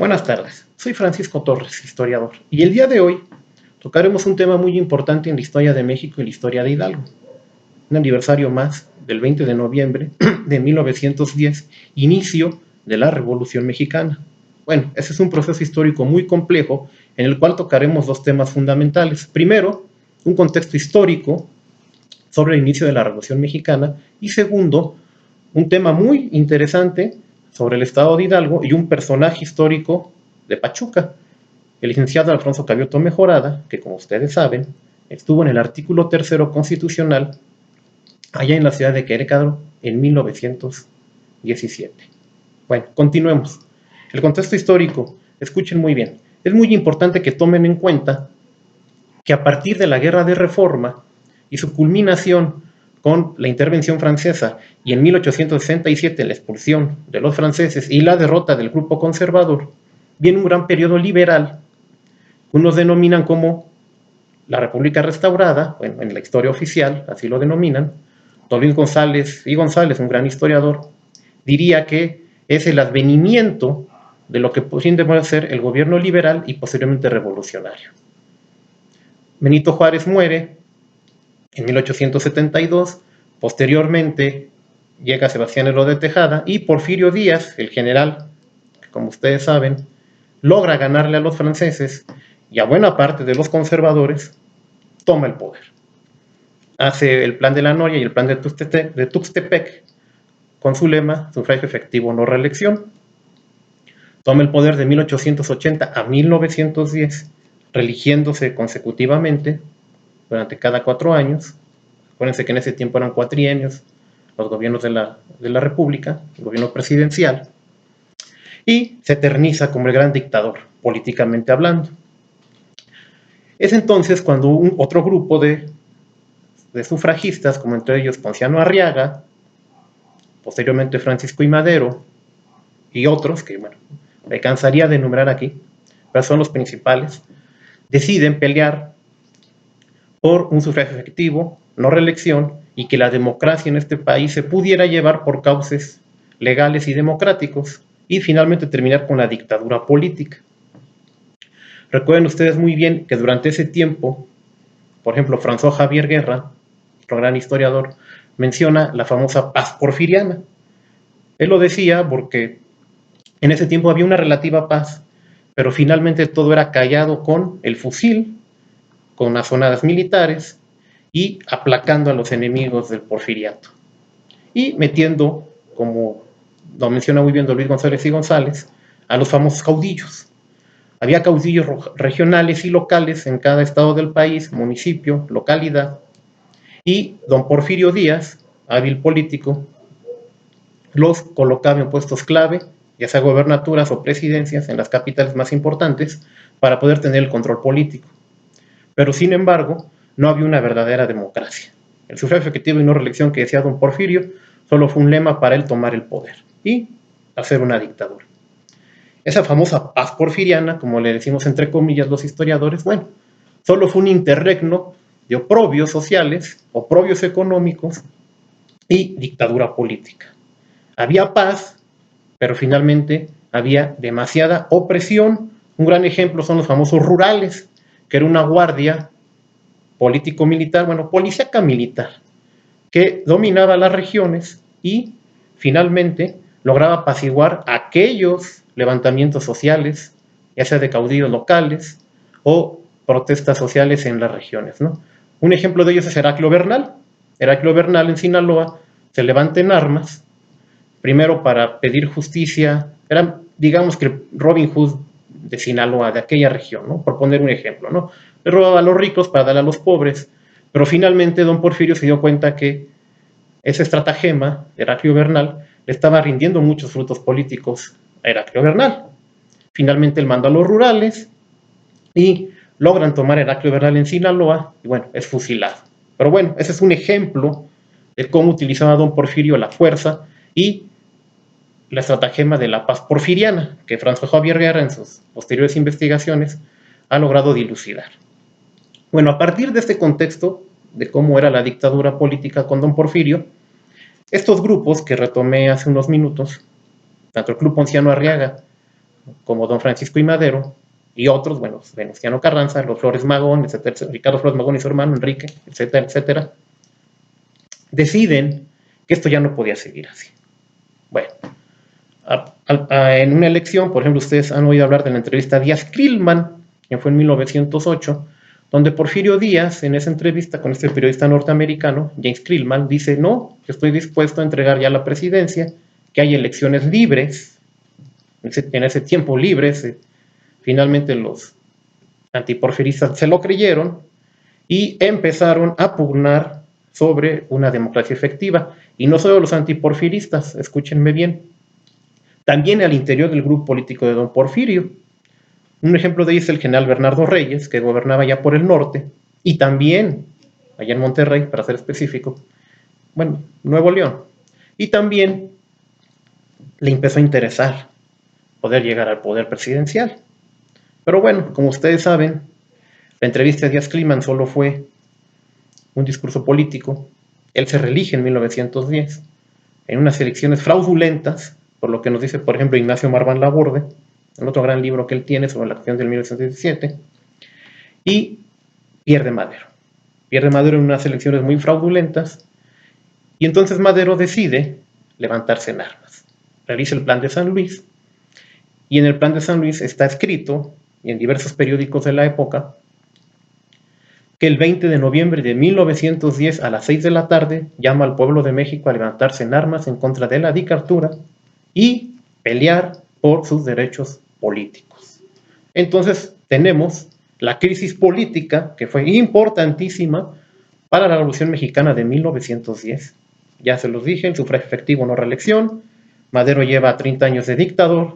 Buenas tardes, soy Francisco Torres, historiador, y el día de hoy tocaremos un tema muy importante en la historia de México y la historia de Hidalgo. Un aniversario más del 20 de noviembre de 1910, inicio de la Revolución Mexicana. Bueno, ese es un proceso histórico muy complejo en el cual tocaremos dos temas fundamentales. Primero, un contexto histórico sobre el inicio de la Revolución Mexicana y segundo, un tema muy interesante sobre el estado de Hidalgo y un personaje histórico de Pachuca, el licenciado Alfonso Cabioto Mejorada, que como ustedes saben, estuvo en el artículo 3º constitucional allá en la ciudad de Querétaro en 1917. Bueno, continuemos. El contexto histórico, escuchen muy bien, es muy importante que tomen en cuenta que a partir de la Guerra de Reforma y su culminación con la intervención francesa y en 1867 la expulsión de los franceses y la derrota del grupo conservador, viene un gran periodo liberal, que unos denominan como la República Restaurada, bueno, en la historia oficial así lo denominan. Don Luis González y González, un gran historiador, diría que es el advenimiento de lo que podría ser el gobierno liberal y posteriormente revolucionario. Benito Juárez muere en 1872, posteriormente llega Sebastián Lerdo de Tejada y Porfirio Díaz, el general, que como ustedes saben, logra ganarle a los franceses y a buena parte de los conservadores, toma el poder. Hace el plan de la Noria y el plan de Tuxtepec, con su lema, sufragio efectivo, no reelección. Toma el poder de 1880 a 1910, reeligiéndose consecutivamente durante cada 4 años. Acuérdense que en ese tiempo eran cuatrienios los gobiernos de la República, el gobierno presidencial, y se eterniza como el gran dictador, políticamente hablando. Es entonces cuando otro grupo de sufragistas, como entre ellos Ponciano Arriaga, posteriormente Francisco I. Madero, y otros, que bueno, me cansaría de enumerar aquí, pero son los principales, deciden pelear por un sufragio efectivo, no reelección, y que la democracia en este país se pudiera llevar por cauces legales y democráticos, y finalmente terminar con la dictadura política. Recuerden ustedes muy bien que durante ese tiempo, por ejemplo, François Javier Guerra, otro gran historiador, menciona la famosa paz porfiriana. Él lo decía porque en ese tiempo había una relativa paz, pero finalmente todo era callado con el fusil, con azonadas militares y aplacando a los enemigos del porfiriato. Y metiendo, como lo menciona muy bien don Luis González y González, a los famosos caudillos. Había caudillos regionales y locales en cada estado del país, municipio, localidad, y don Porfirio Díaz, hábil político, los colocaba en puestos clave, ya sea gobernaturas o presidencias en las capitales más importantes, para poder tener el control político. Pero sin embargo, no había una verdadera democracia. El sufragio efectivo y no reelección que decía don Porfirio solo fue un lema para él tomar el poder y hacer una dictadura. Esa famosa paz porfiriana, como le decimos entre comillas los historiadores, bueno, solo fue un interregno de oprobios sociales, oprobios económicos y dictadura política. Había paz, pero finalmente había demasiada opresión. Un gran ejemplo son los famosos rurales, que era una guardia político-militar, bueno, policíaca militar, que dominaba las regiones y finalmente lograba apaciguar aquellos levantamientos sociales, ya sea de caudillos locales o protestas sociales en las regiones, ¿no? Un ejemplo de ellos es Heraclio Bernal. Heraclio Bernal en Sinaloa se levanta en armas, primero para pedir justicia, era digamos que Robin Hood de Sinaloa, de aquella región, ¿no? Por poner un ejemplo, ¿no? Le robaba a los ricos para darle a los pobres, pero finalmente don Porfirio se dio cuenta que ese estratagema, Heraclio Bernal, le estaba rindiendo muchos frutos políticos a Heraclio Bernal. Finalmente él manda a los rurales y logran tomar Heraclio Bernal en Sinaloa y bueno, es fusilado. Pero bueno, ese es un ejemplo de cómo utilizaba don Porfirio la fuerza y la estratagema de la paz porfiriana, que François Javier Guerra en sus posteriores investigaciones ha logrado dilucidar. Bueno, a partir de este contexto de cómo era la dictadura política con don Porfirio, estos grupos que retomé hace unos minutos, tanto el Club Ponciano Arriaga como don Francisco I. Madero, y otros, bueno, Venustiano Carranza, los Flores Magón, etcétera, Ricardo Flores Magón y su hermano Enrique, etcétera, etcétera, deciden que esto ya no podía seguir así. Bueno, en una elección, por ejemplo, ustedes han oído hablar de la entrevista Díaz-Krillman, que fue en 1908, donde Porfirio Díaz, en esa entrevista con este periodista norteamericano, James Krillman, dice, no, estoy dispuesto a entregar ya la presidencia, que hay elecciones libres, en ese tiempo libres. Finalmente los antiporfiristas se lo creyeron y empezaron a pugnar sobre una democracia efectiva. Y no solo los antiporfiristas, escúchenme bien, también al interior del grupo político de don Porfirio. Un ejemplo de ello es el general Bernardo Reyes, que gobernaba ya por el norte, y también, allá en Monterrey, para ser específico, bueno, Nuevo León, y también le empezó a interesar poder llegar al poder presidencial. Pero bueno, como ustedes saben, la entrevista de Díaz-Krillman solo fue un discurso político. Él se reelige en 1910 en unas elecciones fraudulentas, por lo que nos dice, por ejemplo, Ignacio Marván Laborde, en otro gran libro que él tiene sobre la acción del 1917, y pierde Madero. Pierde Madero en unas elecciones muy fraudulentas, y entonces Madero decide levantarse en armas. Realiza el Plan de San Luis, y en el Plan de San Luis está escrito, y en diversos periódicos de la época, que el 20 de noviembre de 1910 a las 6 de la tarde llama al pueblo de México a levantarse en armas en contra de la dictadura y pelear por sus derechos políticos. Entonces tenemos la crisis política, que fue importantísima para la Revolución Mexicana de 1910. Ya se los dije, el sufragio efectivo, no reelección, Madero lleva 30 años de dictador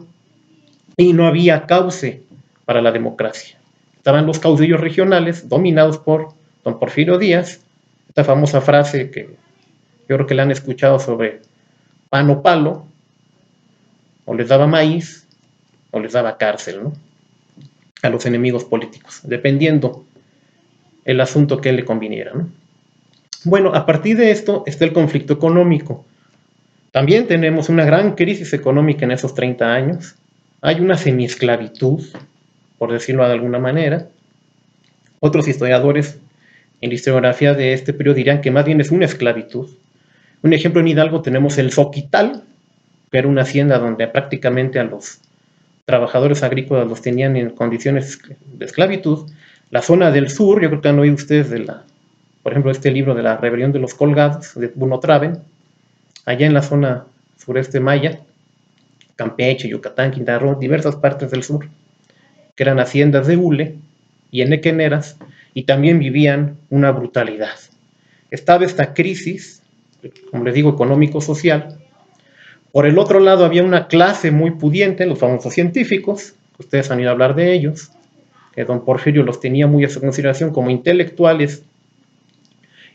y no había cauce para la democracia. Estaban los caudillos regionales dominados por don Porfirio Díaz, esta famosa frase que yo creo que la han escuchado sobre pan o palo, o les daba maíz o les daba cárcel, ¿no?, a los enemigos políticos, dependiendo el asunto que le conviniera, ¿no? Bueno, a partir de esto está el conflicto económico. También tenemos una gran crisis económica en esos 30 años. Hay una semiesclavitud, por decirlo de alguna manera. Otros historiadores en la historiografía de este periodo dirán que más bien es una esclavitud. Un ejemplo, en Hidalgo tenemos el Zoquital, que era una hacienda donde prácticamente a los trabajadores agrícolas los tenían en condiciones de esclavitud. La zona del sur, yo creo que han oído ustedes por ejemplo, este libro de la rebelión de los colgados, de Bruno Traven, allá en la zona sureste maya, Campeche, Yucatán, Quintana Roo, diversas partes del sur, que eran haciendas de hule y enequeneras, y también vivían una brutalidad. Estaba esta crisis, como les digo, económico-social. Por el otro lado había una clase muy pudiente, los famosos científicos, que ustedes han ido a hablar de ellos, que don Porfirio los tenía muy a su consideración como intelectuales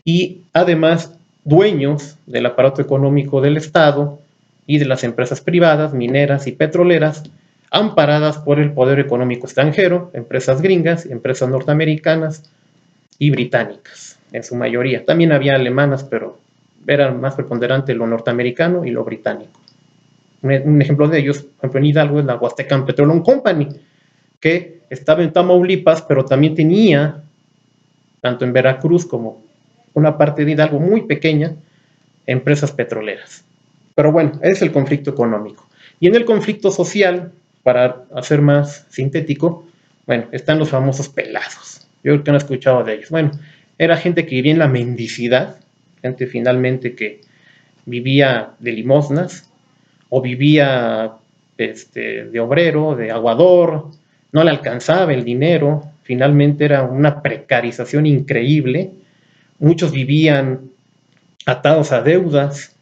y además dueños del aparato económico del Estado y de las empresas privadas, mineras y petroleras, amparadas por el poder económico extranjero, empresas gringas, empresas norteamericanas y británicas, en su mayoría. También había alemanas, pero era más preponderante lo norteamericano y lo británico. Un ejemplo de ellos, por ejemplo, en Hidalgo, es la Huastecan Petroleum Company, que estaba en Tamaulipas, pero también tenía, tanto en Veracruz como una parte de Hidalgo muy pequeña, empresas petroleras. Pero bueno, ese es el conflicto económico. Y en el conflicto social, para hacer más sintético, bueno, están los famosos pelados. Yo creo que han escuchado de ellos. Bueno, era gente que vivía en la mendicidad, gente finalmente que vivía de limosnas, o vivía de obrero, de aguador, no le alcanzaba el dinero, finalmente era una precarización increíble. Muchos vivían atados a deudas,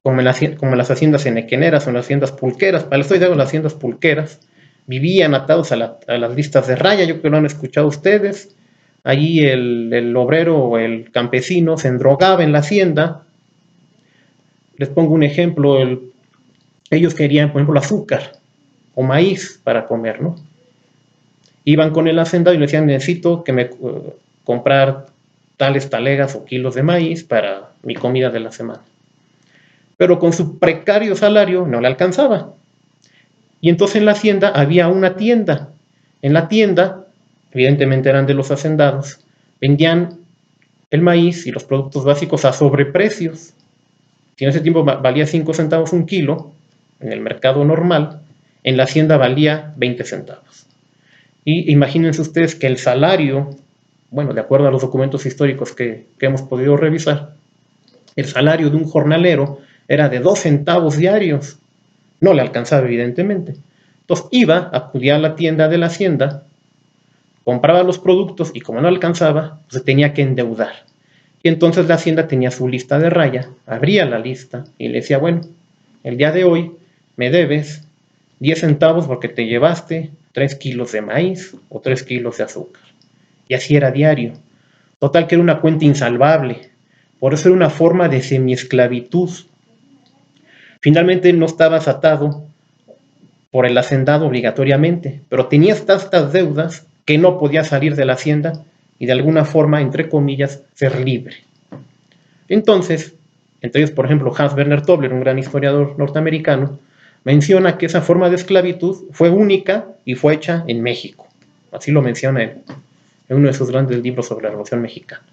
como en las haciendas enequeneras o en las haciendas pulqueras. Para esto de las haciendas pulqueras, vivían atados a las listas de raya. Yo creo que lo han escuchado ustedes. Allí el obrero o el campesino se endrogaba en la hacienda. Les pongo un ejemplo. Ellos querían, por ejemplo, azúcar o maíz para comer, ¿no? Iban con el hacendado y le decían, necesito que me comprar tales talegas o kilos de maíz para mi comida de la semana. Pero con su precario salario no le alcanzaba. Y entonces en la hacienda había una tienda. En la tienda, evidentemente eran de los hacendados, vendían el maíz y los productos básicos a sobreprecios. Si en ese tiempo valía 5 centavos un kilo, en el mercado normal, en la hacienda valía 20 centavos. Y imagínense ustedes que el salario, bueno, de acuerdo a los documentos históricos que hemos podido revisar, el salario de un jornalero era de 2 centavos diarios. No le alcanzaba, evidentemente. Entonces acudía a la tienda de la hacienda, compraba los productos y como no alcanzaba, pues se tenía que endeudar. Y entonces la hacienda tenía su lista de raya, abría la lista y le decía, bueno, el día de hoy me debes 10 centavos porque te llevaste 3 kilos de maíz o 3 kilos de azúcar. Y así era diario. Total que era una cuenta insalvable. Por eso era una forma de semiesclavitud. Finalmente no estabas atado por el hacendado obligatoriamente, pero tenías tantas deudas que no podías salir de la hacienda y de alguna forma, entre comillas, ser libre. Entonces, entre ellos, por ejemplo, Hans Werner Tobler, un gran historiador norteamericano, menciona que esa forma de esclavitud fue única y fue hecha en México. Así lo menciona él, en uno de sus grandes libros sobre la Revolución Mexicana.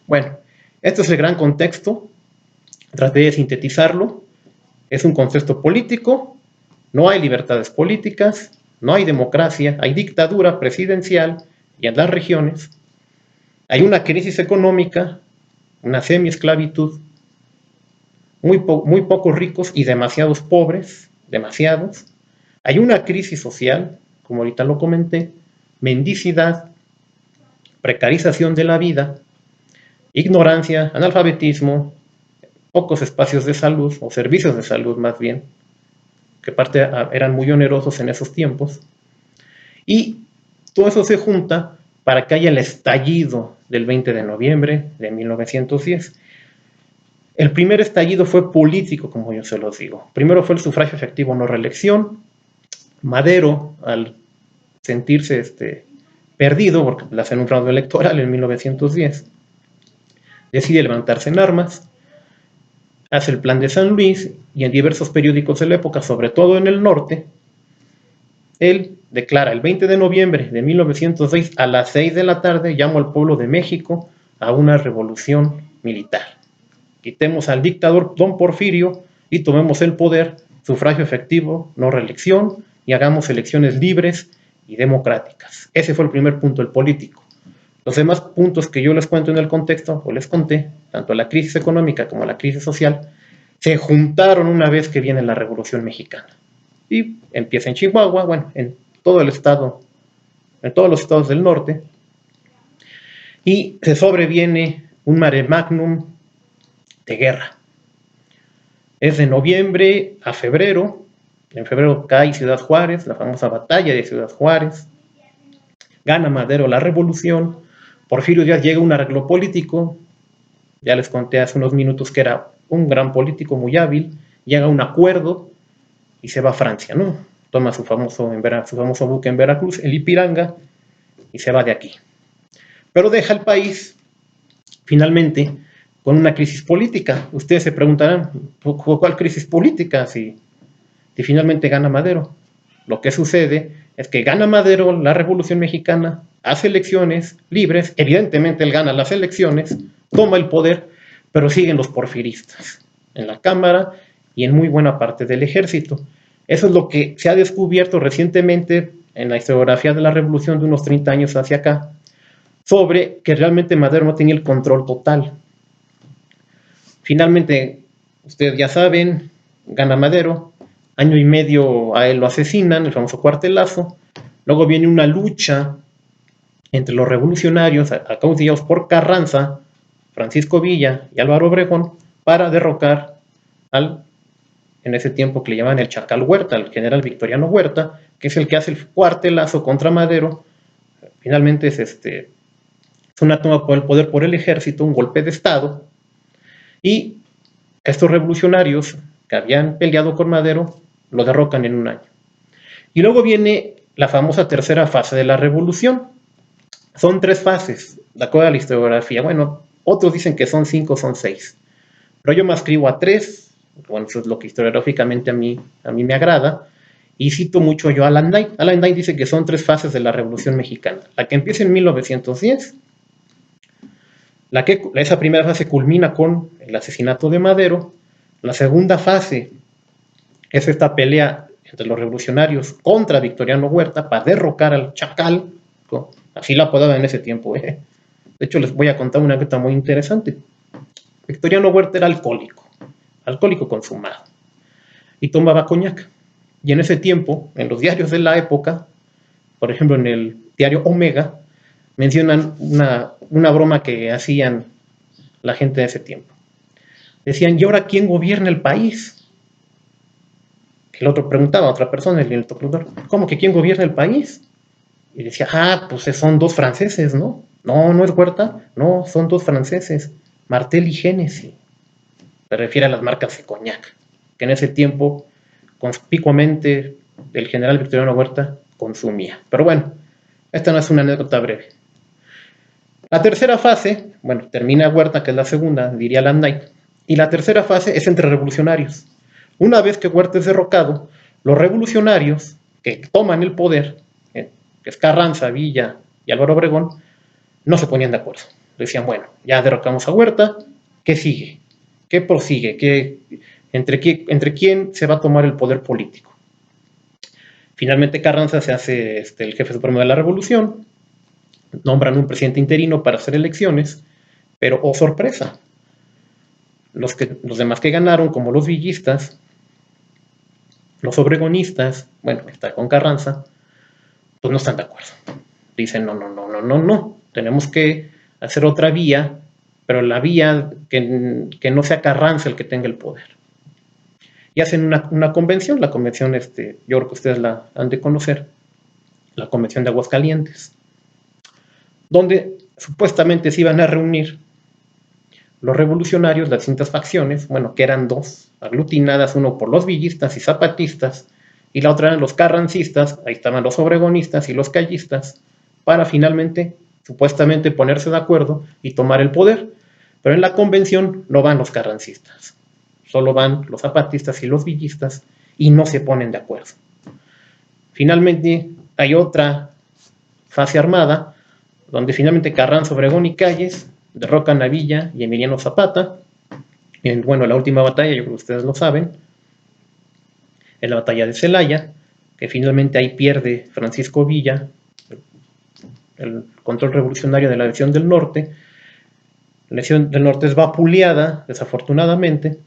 Bueno, este es el gran contexto. Traté de sintetizarlo. Es un contexto político, no hay libertades políticas, no hay democracia, hay dictadura presidencial y en las regiones. Hay una crisis económica, una semi-esclavitud, muy pocos ricos y demasiados pobres, demasiados. Hay una crisis social, como ahorita lo comenté, mendicidad, precarización de la vida, ignorancia, analfabetismo, pocos espacios de salud, o servicios de salud más bien, que aparte eran muy onerosos en esos tiempos. Y todo eso se junta para que haya el estallido del 20 de noviembre de 1910. El primer estallido fue político, como yo se los digo. Primero fue el sufragio efectivo no reelección. Madero, al sentirse perdido, porque le hacen un fraude electoral en 1910, decide levantarse en armas, hace el plan de San Luis y en diversos periódicos de la época, sobre todo en el norte, él declara el 20 de noviembre de 1906 a las 6 de la tarde, llamo al pueblo de México a una revolución militar. Quitemos al dictador Don Porfirio y tomemos el poder, sufragio efectivo, no reelección, y hagamos elecciones libres y democráticas. Ese fue el primer punto, el político. Los demás puntos que yo les cuento en el contexto, o les conté, tanto la crisis económica como la crisis social, se juntaron una vez que viene la Revolución Mexicana. Y empieza en Chihuahua, bueno, en todo el estado, en todos los estados del norte, y se sobreviene un mare magnum de guerra. Es de noviembre a febrero. En febrero cae Ciudad Juárez, la famosa batalla de Ciudad Juárez. Gana Madero la revolución. Porfirio Díaz llega a un arreglo político. Ya les conté hace unos minutos que era un gran político muy hábil. Llega a un acuerdo y se va a Francia, ¿no? Toma su famoso buque en Veracruz, el Ipiranga, y se va de aquí. Pero deja el país, finalmente, con una crisis política. Ustedes se preguntarán, ¿cuál crisis política si finalmente gana Madero? Lo que sucede es que gana Madero la Revolución Mexicana, hace elecciones libres, evidentemente él gana las elecciones, toma el poder, pero siguen los porfiristas en la Cámara y en muy buena parte del ejército. Eso es lo que se ha descubierto recientemente en la historiografía de la Revolución de unos 30 años hacia acá, sobre que realmente Madero no tenía el control total. Finalmente, ustedes ya saben, gana Madero, año y medio a él lo asesinan, el famoso cuartelazo. Luego viene una lucha entre los revolucionarios, acaudillados por Carranza, Francisco Villa y Álvaro Obregón, para derrocar en ese tiempo que le llamaban el Chacal Huerta, el general Victoriano Huerta, que es el que hace el cuartelazo contra Madero. Finalmente es una toma por el poder por el ejército, un golpe de Estado, y estos revolucionarios que habían peleado con Madero lo derrocan en un año. Y luego viene la famosa tercera fase de la revolución. Son 3 fases, de acuerdo a la historiografía. Bueno, otros dicen que son 5, son 6. Pero yo me ascribo a 3, bueno, eso es lo que historiográficamente a mí me agrada. Y cito mucho yo a Alan Knight. Alan Knight dice que son 3 fases de la Revolución Mexicana. La que empieza en 1910, esa primera fase culmina con el asesinato de Madero. La segunda fase es esta pelea entre los revolucionarios contra Victoriano Huerta para derrocar al Chacal, así la apodaban en ese tiempo. De hecho, les voy a contar una anécdota muy interesante. Victoriano Huerta era alcohólico consumado, y tomaba coñac. Y en ese tiempo, en los diarios de la época, por ejemplo en el diario Omega, mencionan una broma que hacían la gente de ese tiempo. Decían, ¿y ahora quién gobierna el país? El otro preguntaba a otra persona, el otro preguntaba, ¿cómo que quién gobierna el país? Y decía, pues son 2 franceses, ¿no? No, no es Huerta, no, son 2 franceses, Martel y Genesee. Se refiere a las marcas de coñac, que en ese tiempo, conspicuamente, el general Victoriano Huerta consumía. Pero bueno, esta no es una anécdota breve. La tercera fase, bueno, termina Huerta, que es la segunda, diría Alan Knight, y la tercera fase es entre revolucionarios. Una vez que Huerta es derrocado, los revolucionarios que toman el poder, que es Carranza, Villa y Álvaro Obregón, no se ponían de acuerdo. Decían, bueno, ya derrocamos a Huerta, ¿qué sigue? ¿Qué prosigue? ¿Entre quién se va a tomar el poder político? Finalmente Carranza se hace el jefe supremo de la revolución, nombran un presidente interino para hacer elecciones, pero oh sorpresa, los demás que ganaron, como los villistas, los obregonistas, bueno, está con Carranza, pues no están de acuerdo. Dicen, no, tenemos que hacer otra vía, pero la vía que no sea Carranza el que tenga el poder. Y hacen una convención, la convención, yo creo que ustedes la han de conocer, la convención de Aguascalientes, donde supuestamente se iban a reunir los revolucionarios, las distintas facciones, bueno, que eran 2, aglutinadas, uno por los villistas y zapatistas, y la otra eran los carrancistas, ahí estaban los obregonistas y los callistas, para finalmente, supuestamente, ponerse de acuerdo y tomar el poder. Pero en la convención no van los carrancistas, solo van los zapatistas y los villistas, y no se ponen de acuerdo. Finalmente, hay otra fase armada, donde finalmente Carranza, Obregón y Calles derrocan a Villa y Emiliano Zapata. Bueno, la última batalla, yo creo que ustedes lo saben, es la batalla de Celaya, que finalmente ahí pierde Francisco Villa el control revolucionario de la División del Norte. La División del Norte es vapuleada, desafortunadamente.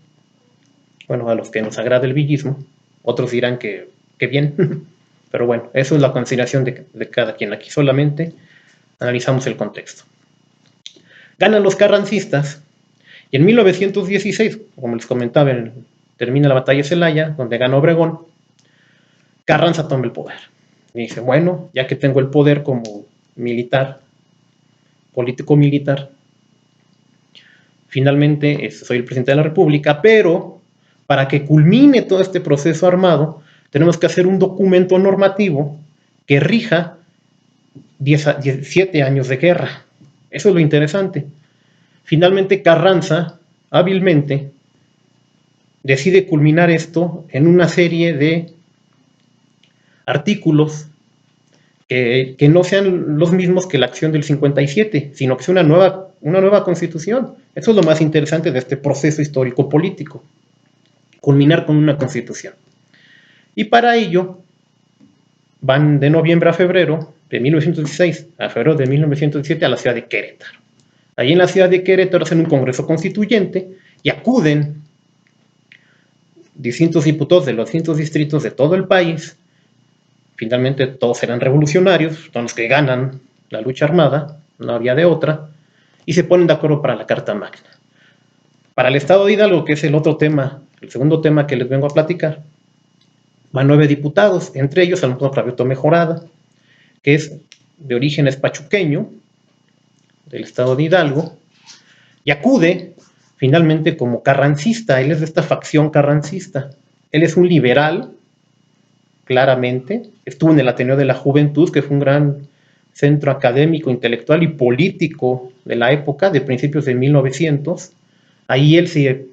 Bueno, a los que nos agrada el villismo, otros dirán que bien, pero bueno, eso es la consideración de cada quien. Aquí solamente analizamos el contexto. Ganan los carrancistas, y en 1916, como les comentaba, termina la batalla de Celaya, donde gana Obregón. Carranza toma el poder. Y dice, bueno, ya que tengo el poder como militar, político militar, finalmente soy el presidente de la República, pero para que culmine todo este proceso armado, tenemos que hacer un documento normativo que rija 17 años de guerra. Eso es lo interesante. Finalmente Carranza, hábilmente, decide culminar esto en una serie de artículos que no sean los mismos que la acción del 57, sino que sea una nueva constitución. Eso es lo más interesante de este proceso histórico-político, culminar con una constitución. Y para ello van de noviembre a febrero de 1916 a febrero de 1917 a la ciudad de Querétaro. Allí en la ciudad de Querétaro hacen un congreso constituyente y acuden distintos diputados de los distintos distritos de todo el país. Finalmente todos eran revolucionarios, son los que ganan la lucha armada, no había de otra, y se ponen de acuerdo para la Carta Magna. Para el Estado de Hidalgo, que es el otro tema, el segundo tema que les vengo a platicar, van 9 diputados, entre ellos Alonso Pravieto Mejorada, que es de origen pachuqueño, del Estado de Hidalgo, y acude finalmente como carrancista. Él es de esta facción carrancista. Él es un liberal, claramente. Estuvo en el Ateneo de la Juventud, que fue un gran centro académico, intelectual y político de la época, de principios de 1900. Ahí él se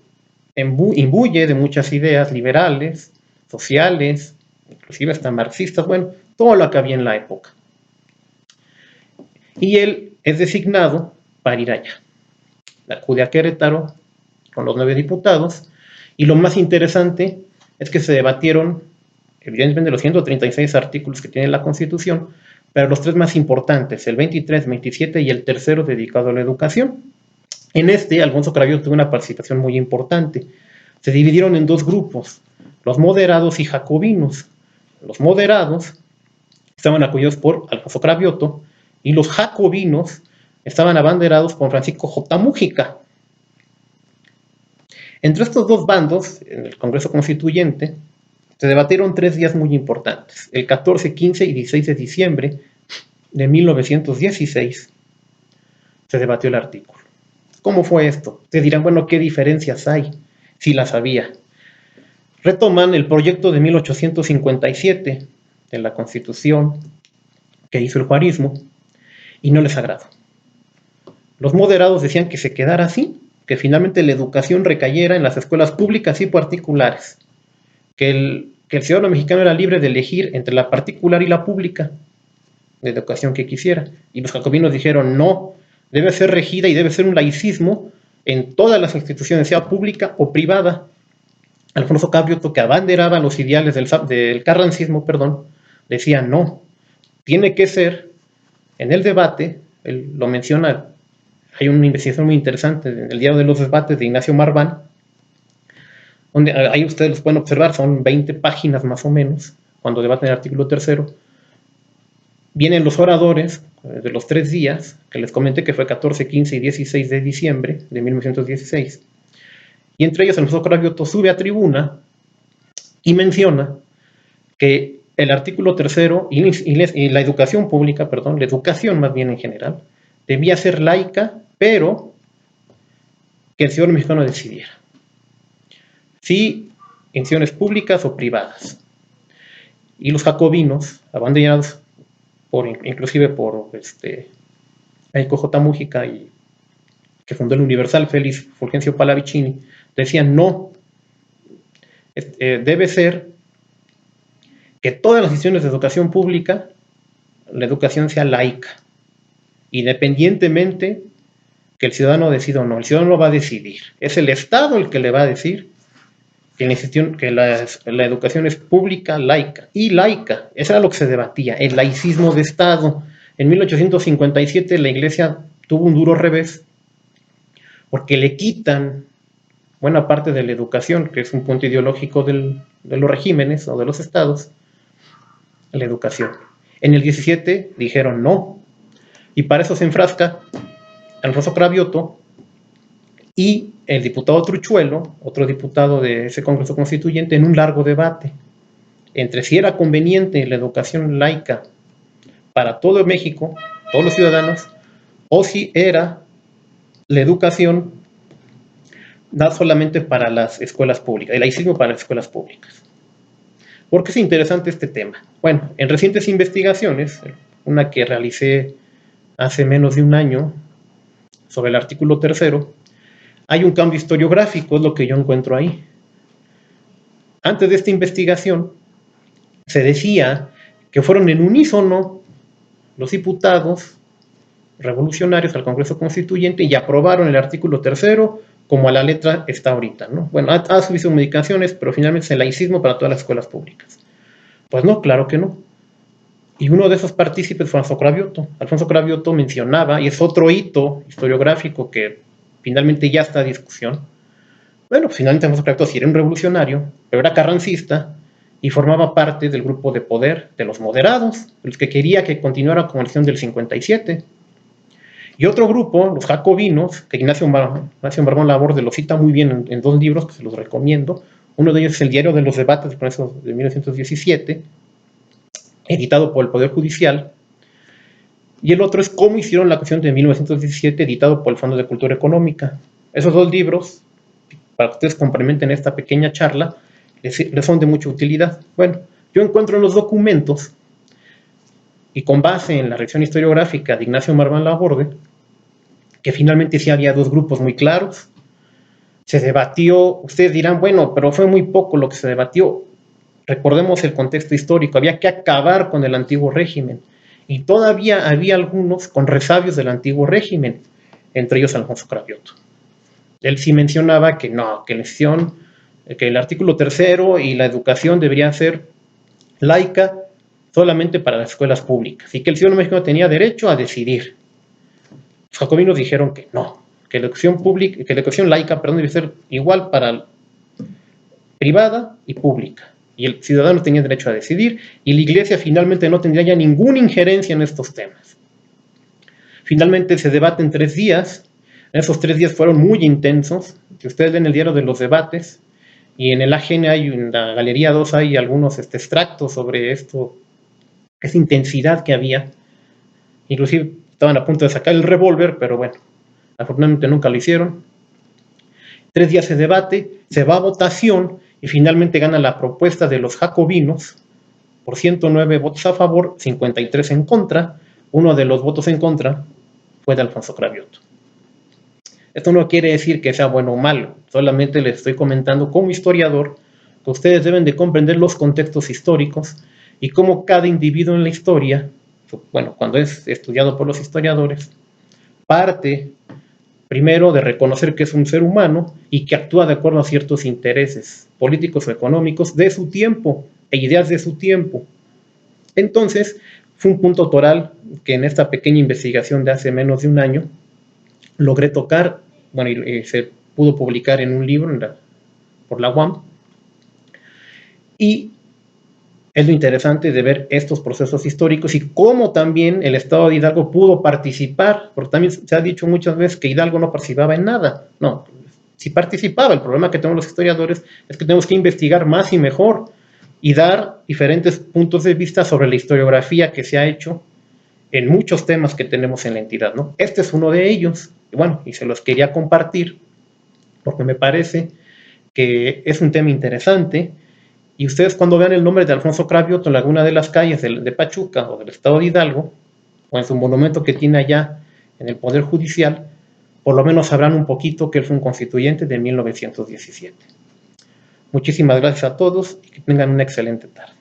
imbuye de muchas ideas liberales, sociales, inclusive hasta marxistas, bueno, todo lo que había en la época. Y él es designado para ir allá. Acude a Querétaro con los 9 diputados, y lo más interesante es que se debatieron, evidentemente, los 136 artículos que tiene la Constitución, pero los 3 más importantes, el 23, 27 y el tercero dedicado a la educación. En este, Alfonso Cravioto tuvo una participación muy importante. Se dividieron en 2 grupos, los moderados y jacobinos. Los moderados estaban apoyados por Alfonso Cravioto y los jacobinos estaban abanderados por Francisco J. Múgica. Entre estos 2 bandos, en el Congreso Constituyente, se debatieron 3 días muy importantes, el 14, 15 y 16 de diciembre de 1916 se debatió el artículo. ¿Cómo fue esto? Ustedes dirán, bueno, ¿qué diferencias hay? Si las había. Retoman el proyecto de 1857 de la Constitución que hizo el juarismo y no les agradó. Los moderados decían que se quedara así, que finalmente la educación recayera en las escuelas públicas y particulares, que el ciudadano mexicano era libre de elegir entre la particular y la pública, de educación que quisiera. Y los jacobinos dijeron, no, debe ser regida y debe ser un laicismo en todas las instituciones, sea pública o privada. Alfonso Cravioto, que abanderaba los ideales del carrancismo, decía, no, tiene que ser, en el debate, él lo menciona, hay una investigación muy interesante en el Diario de los Debates de Ignacio Marván, donde ahí ustedes los pueden observar, son 20 páginas más o menos, cuando debaten el artículo 3º. Vienen los oradores de los 3 días, que les comenté que fue 14, 15 y 16 de diciembre de 1916, y entre ellos Alfonso Cravioto sube a tribuna y menciona que el artículo 3º y la educación pública, la educación más bien en general, debía ser laica, pero que el ciudadano mexicano decidiera si instituciones públicas o privadas. Y los jacobinos, abanderados inclusive por Enrico J. Múgica, y que fundó el Universal, Félix Fulgencio Pallavicini, decían no, debe ser que todas las instituciones de educación pública, la educación sea laica, independientemente que el ciudadano decida o no. El ciudadano va a decidir, es el Estado el que le va a decir que la educación es pública, laica y laica. Eso era lo que se debatía, el laicismo de Estado. En 1857 la Iglesia tuvo un duro revés porque le quitan buena parte de la educación, que es un punto ideológico de los regímenes o de los estados, la educación. En el 17 dijeron no, y para eso se enfrasca Alfonso Cravioto y el diputado Truchuelo, otro diputado de ese Congreso Constituyente, en un largo debate entre si era conveniente la educación laica para todo México, todos los ciudadanos, o si era la educación dada solamente para las escuelas públicas, el laicismo para las escuelas públicas. ¿Por qué es interesante este tema? Bueno, en recientes investigaciones, una que realicé hace menos de un año sobre el artículo 3º, hay un cambio historiográfico, es lo que yo encuentro ahí. Antes de esta investigación, se decía que fueron en unísono los diputados revolucionarios al Congreso Constituyente y aprobaron el artículo 3º como a la letra está ahorita, ¿no? Bueno, ha subido modificaciones, pero finalmente es el laicismo para todas las escuelas públicas. Pues no, claro que no. Y uno de esos partícipes fue Alfonso Cravioto. Alfonso Cravioto mencionaba, y es otro hito historiográfico que finalmente ya está a discusión. Bueno, pues finalmente Alfonso Cravioto sí era un revolucionario, pero era carrancista y formaba parte del grupo de poder de los moderados, los que quería que continuara con la elección del 57. Y otro grupo, los jacobinos, que Ignacio Marván Laborde lo cita muy bien en 2 libros que se los recomiendo. Uno de ellos es el Diario de los Debates de 1917, editado por el Poder Judicial, y el otro es Cómo hicieron la Constitución de 1917, editado por el Fondo de Cultura Económica. Esos 2 libros, para que ustedes complementen esta pequeña charla, les son de mucha utilidad. Bueno, yo encuentro en los documentos, y con base en la revisión historiográfica de Ignacio Marván Laborde, que finalmente sí había 2 grupos muy claros. Se debatió, ustedes dirán, bueno, pero fue muy poco lo que se debatió. Recordemos el contexto histórico, había que acabar con el antiguo régimen, y todavía había algunos con resabios del antiguo régimen, entre ellos Alfonso Cravioto. Él sí mencionaba que no, que que el artículo 3º y la educación deberían ser laica solamente para las escuelas públicas, y que el ciudadano mexicano tenía derecho a decidir. Los jacobinos dijeron que no, que la educación laica, debe ser igual para privada y pública, y el ciudadano tenía derecho a decidir, y la Iglesia finalmente no tendría ya ninguna injerencia en estos temas. Finalmente se debate en 3 días. Esos 3 días fueron muy intensos. Si ustedes leen el diario de los debates, y en el AGN en la Galería 2 hay algunos extractos sobre esto, esa intensidad que había. Inclusive estaban a punto de sacar el revólver, pero bueno, afortunadamente nunca lo hicieron. 3 días se debate, se va a votación, y finalmente gana la propuesta de los jacobinos por 109 votos a favor, 53 en contra. Uno de los votos en contra fue de Alfonso Cravioto. Esto no quiere decir que sea bueno o malo, solamente les estoy comentando como historiador que ustedes deben de comprender los contextos históricos y cómo cada individuo en la historia, bueno, cuando es estudiado por los historiadores, parte primero de reconocer que es un ser humano y que actúa de acuerdo a ciertos intereses políticos o económicos de su tiempo e ideas de su tiempo. Entonces, fue un punto toral que en esta pequeña investigación de hace menos de un año logré tocar, bueno, y se pudo publicar en un libro por la UAM, y es lo interesante de ver estos procesos históricos y cómo también el Estado de Hidalgo pudo participar, porque también se ha dicho muchas veces que Hidalgo no participaba en nada. No, sí participaba. El problema que tenemos los historiadores es que tenemos que investigar más y mejor y dar diferentes puntos de vista sobre la historiografía que se ha hecho en muchos temas que tenemos en la entidad, ¿no? Este es uno de ellos, y bueno, y se los quería compartir porque me parece que es un tema interesante. Y ustedes cuando vean el nombre de Alfonso Cravioto en alguna de las calles de Pachuca o del estado de Hidalgo, o en su monumento que tiene allá en el Poder Judicial, por lo menos sabrán un poquito que él fue un constituyente de 1917. Muchísimas gracias a todos y que tengan una excelente tarde.